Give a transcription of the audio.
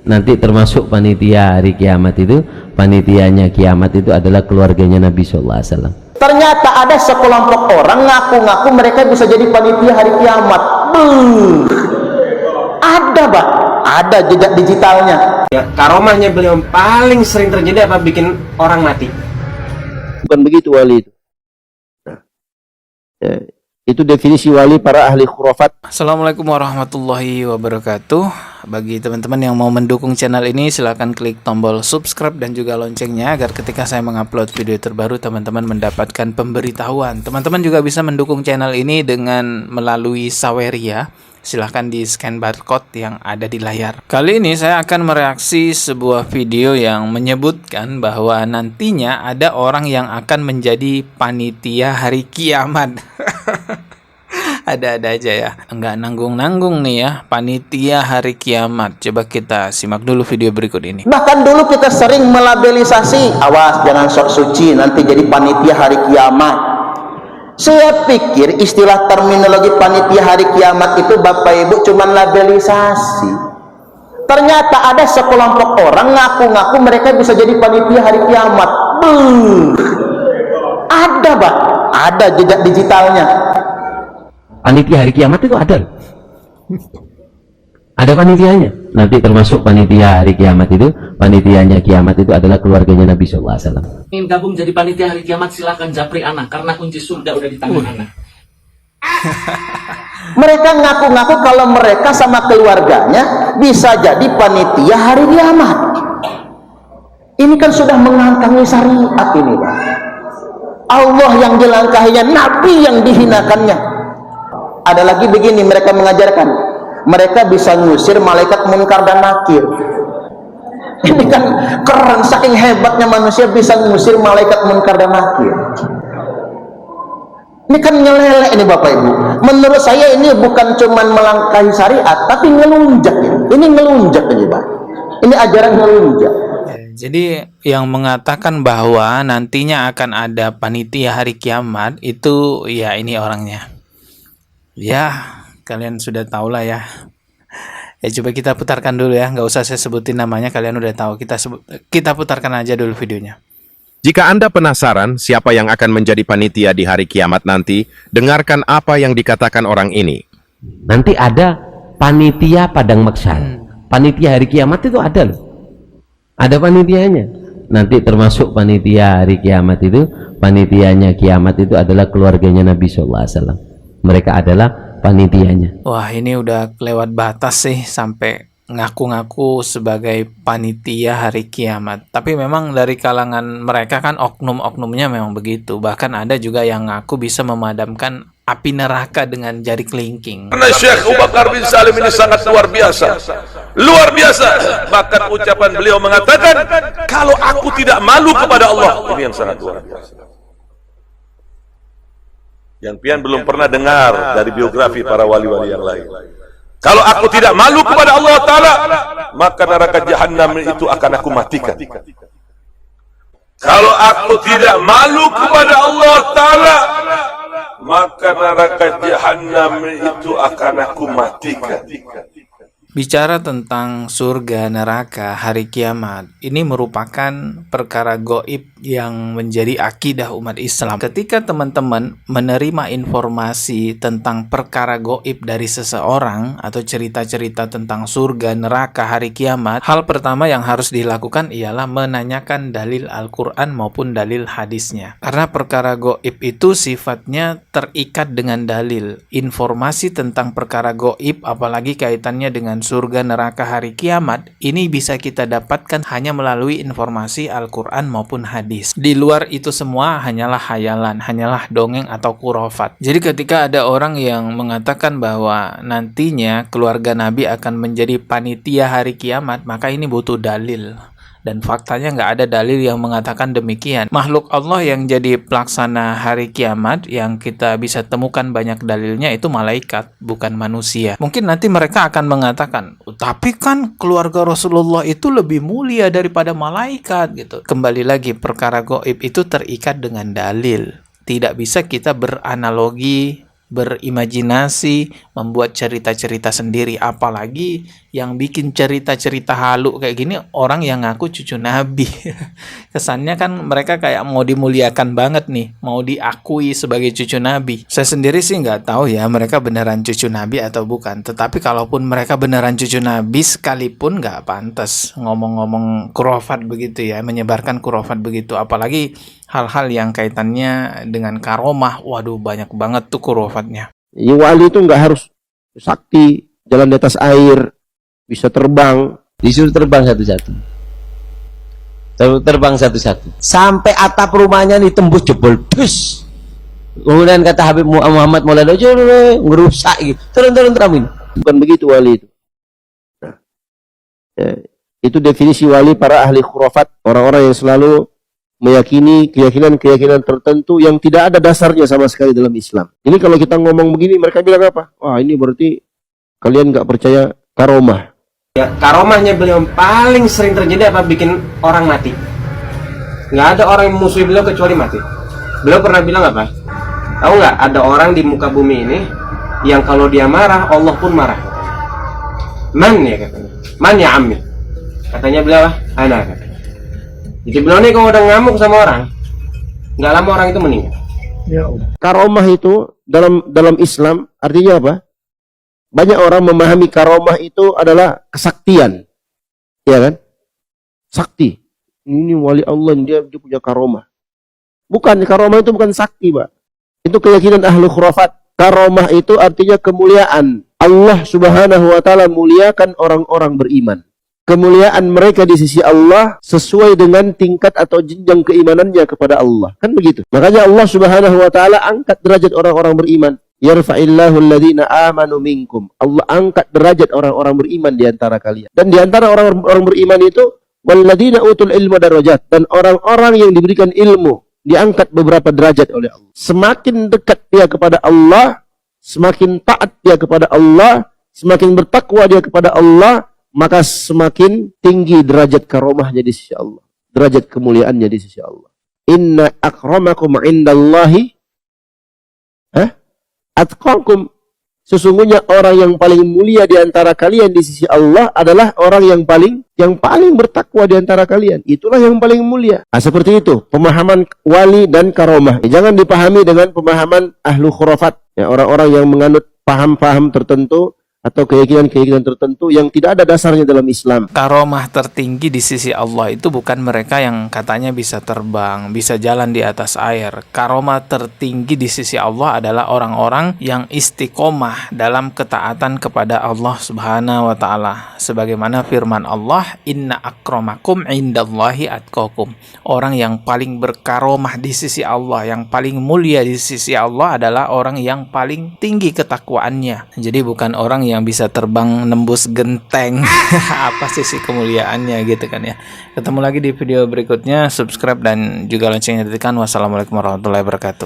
Nanti termasuk panitia hari kiamat itu, panitianya kiamat itu adalah keluarganya Nabi Sallallahu Alaihi Wasallam. Ternyata ada sekelompok orang ngaku-ngaku mereka bisa jadi panitia hari kiamat. Ada, Pak. Ada jejak digitalnya. Ya, karomahnya beliau paling sering terjadi apa? Bikin orang mati. Bukan begitu wali itu. Itu definisi wali para ahli khurafat. Assalamualaikum warahmatullahi wabarakatuh. Bagi teman-teman yang mau mendukung channel ini, silahkan klik tombol subscribe dan juga loncengnya agar ketika saya mengupload video terbaru teman-teman mendapatkan pemberitahuan. Teman-teman juga bisa mendukung channel ini dengan melalui Saweria. Silahkan di scan barcode yang ada di layar. Kali ini saya akan mereaksi sebuah video yang menyebutkan bahwa nantinya ada orang yang akan menjadi panitia hari kiamat. Ada-ada aja ya, enggak nanggung-nanggung nih ya, panitia hari kiamat. Coba kita simak dulu video berikut ini. Bahkan dulu kita sering melabelisasi, awas jangan sok suci nanti jadi panitia hari kiamat. Saya pikir istilah terminologi panitia hari kiamat itu Bapak Ibu cuman labelisasi. Ternyata ada sekelompok orang ngaku-ngaku mereka bisa jadi panitia hari kiamat. Ada, Pak. Ada jejak digitalnya. Panitia hari kiamat itu ada. Ada panitianya. Nanti termasuk panitia hari kiamat itu, panitianya kiamat itu adalah keluarganya Nabi Sallallahu Alaihi Wasallam. Ingin gabung jadi panitia hari kiamat, silakan japri anak karena kunci surga udah di tangan anak. Mereka ngaku-ngaku kalau mereka sama keluarganya bisa jadi panitia hari kiamat. Ini kan sudah mengangkangi syariat ini, Pak. Allah yang dilangkahinya, Nabi yang dihinakannya. Ada lagi begini, mereka mengajarkan mereka bisa ngusir malaikat munkar dan nakir. Ini kan keren, saking hebatnya manusia bisa ngusir malaikat munkar dan nakir. Ini kan nyelelek ini Bapak Ibu. Menurut saya ini bukan cuman melangkahi syariat, tapi ngelunjak ini. Ini ngelunjak ini, Pak. Ini ajaran ngelunjak. Jadi yang mengatakan bahwa nantinya akan ada panitia hari kiamat itu ya ini orangnya. Ya, kalian sudah tahu lah ya. Ya coba kita putarkan dulu ya, nggak usah saya sebutin namanya, kalian udah tahu. Kita putarkan aja dulu videonya. Jika Anda penasaran siapa yang akan menjadi panitia di hari kiamat nanti, dengarkan apa yang dikatakan orang ini. Nanti ada panitia padang mahsyar. Panitia hari kiamat itu ada loh. Ada panitianya. Nanti termasuk panitia hari kiamat itu, panitianya kiamat itu adalah keluarganya Nabi Sallallahu Alaihi Wasallam. Mereka adalah panitianya. Wah, ini udah lewat batas sih sampai ngaku-ngaku sebagai panitia hari kiamat. Tapi memang dari kalangan mereka kan oknum-oknumnya memang begitu. Bahkan ada juga yang ngaku bisa memadamkan api neraka dengan jari kelingking. Karena Syekh Abu Bakar bin Salim ini sangat luar biasa. Luar biasa. Bahkan ucapan beliau mengatakan, kalau aku tidak malu kepada Allah. Ini yang sangat luar biasa. Yang pian belum pernah dengar dari biografi para wali-wali yang lain. Kalau aku tidak malu kepada Allah Ta'ala, maka neraka Jahannam itu akan aku matikan. Kalau aku tidak malu kepada Allah Ta'ala, maka neraka Jahannam itu akan aku matikan. Bicara tentang surga neraka hari kiamat, ini merupakan perkara gaib yang menjadi akidah umat Islam. Ketika teman-teman menerima informasi tentang perkara gaib dari seseorang atau cerita-cerita tentang surga neraka hari kiamat, hal pertama yang harus dilakukan ialah menanyakan dalil Al-Quran maupun dalil hadisnya. Karena perkara gaib itu sifatnya terikat dengan dalil. Informasi tentang perkara gaib, apalagi kaitannya dengan surga neraka hari kiamat, ini bisa kita dapatkan hanya melalui informasi Al-Quran maupun hadis. Di luar itu semua hanyalah hayalan, hanyalah dongeng atau khurafat. Jadi ketika ada orang yang mengatakan bahwa nantinya keluarga Nabi akan menjadi panitia hari kiamat, maka ini butuh dalil. Dan faktanya nggak ada dalil yang mengatakan demikian. Makhluk Allah yang jadi pelaksana hari kiamat yang kita bisa temukan banyak dalilnya itu malaikat, bukan manusia. Mungkin nanti mereka akan mengatakan, tapi kan keluarga Rasulullah itu lebih mulia daripada malaikat gitu. Kembali lagi, perkara gaib itu terikat dengan dalil. Tidak bisa kita beranalogi, berimajinasi, membuat cerita-cerita sendiri, apalagi yang bikin cerita-cerita halu kayak gini orang yang ngaku cucu Nabi. Kesannya kan mereka kayak mau dimuliakan banget nih, mau diakui sebagai cucu Nabi. Saya sendiri sih nggak tahu ya mereka beneran cucu Nabi atau bukan. Tetapi kalaupun mereka beneran cucu Nabi sekalipun nggak pantas ngomong-ngomong khurafat begitu ya, menyebarkan khurafat begitu. Apalagi hal-hal yang kaitannya dengan karomah. Waduh, banyak banget tuh khurafatnya. Ya, wali itu nggak harus sakti, jalan di atas air, bisa terbang. Disuruh terbang satu-satu. Terbang satu-satu. Sampai atap rumahnya ditembus jebol. Dus. Kemudian kata Habib Muhammad Maulana, ngerusak gitu. Turun teramin. Bukan begitu wali itu. Nah, ya, itu definisi wali para ahli khurafat, orang-orang yang selalu meyakini keyakinan-keyakinan tertentu yang tidak ada dasarnya sama sekali dalam Islam. Ini kalau kita ngomong begini, mereka bilang apa? Wah, ini berarti kalian nggak percaya karomah. Ya, karomahnya beliau paling sering terjadi apa bikin orang mati. Nggak ada orang yang musuhi beliau kecuali mati. Beliau pernah bilang apa? Tahu nggak, ada orang di muka bumi ini yang kalau dia marah, Allah pun marah. Man ya katanya. Man ya ammi. Katanya beliau, ana katanya. Jadi beliau ini kalau udah ngamuk sama orang, nggak lama orang itu meninggal. Karomah itu dalam Islam artinya apa? Banyak orang memahami karomah itu adalah kesaktian, ya kan? Sakti. Ini wali Allah, dia punya karomah. Bukan, karomah itu bukan sakti, Pak. Itu keyakinan ahlu khurafat. Karomah itu artinya kemuliaan. Allah Subhanahu wa taala muliakan orang-orang beriman. Kemuliaan mereka di sisi Allah sesuai dengan tingkat atau jenjang keimanannya kepada Allah. Kan begitu. Makanya Allah Subhanahu wa taala angkat derajat orang-orang beriman. Yarfa'illahu alladhina amanu minkum. Allah angkat derajat orang-orang beriman di antara kalian. Dan di antara orang-orang beriman itu walladzina utul ilma darajat, dan orang-orang yang diberikan ilmu diangkat beberapa derajat oleh Allah. Semakin dekat dia kepada Allah, semakin taat dia kepada Allah, semakin bertakwa dia kepada Allah, maka semakin tinggi derajat karomahnya di sisi Allah, derajat kemuliaannya di sisi Allah. Inna akramakum indallahi atqakum. Sesungguhnya orang yang paling mulia di antara kalian di sisi Allah adalah orang yang paling bertakwa di antara kalian. Itulah yang paling mulia. Nah, seperti itu pemahaman wali dan karomah. Jangan dipahami dengan pemahaman ahlu khurafat, ya, orang-orang yang menganut paham-paham tertentu atau keyakinan-keyakinan tertentu yang tidak ada dasarnya dalam Islam. Karomah tertinggi di sisi Allah itu bukan mereka yang katanya bisa terbang, bisa jalan di atas air. Karomah tertinggi di sisi Allah adalah orang-orang yang istiqomah dalam ketaatan kepada Allah Subhanahu wa taala. Sebagaimana firman Allah, "Inna akramakum indallahi atqakum." Orang yang paling berkaromah di sisi Allah, yang paling mulia di sisi Allah adalah orang yang paling tinggi ketakwaannya. Jadi bukan orang yang bisa terbang nembus genteng. Apa sisi kemuliaannya gitu kan ya. Ketemu lagi di video berikutnya. Subscribe dan juga loncengnya ditekan. Wassalamualaikum warahmatullahi wabarakatuh.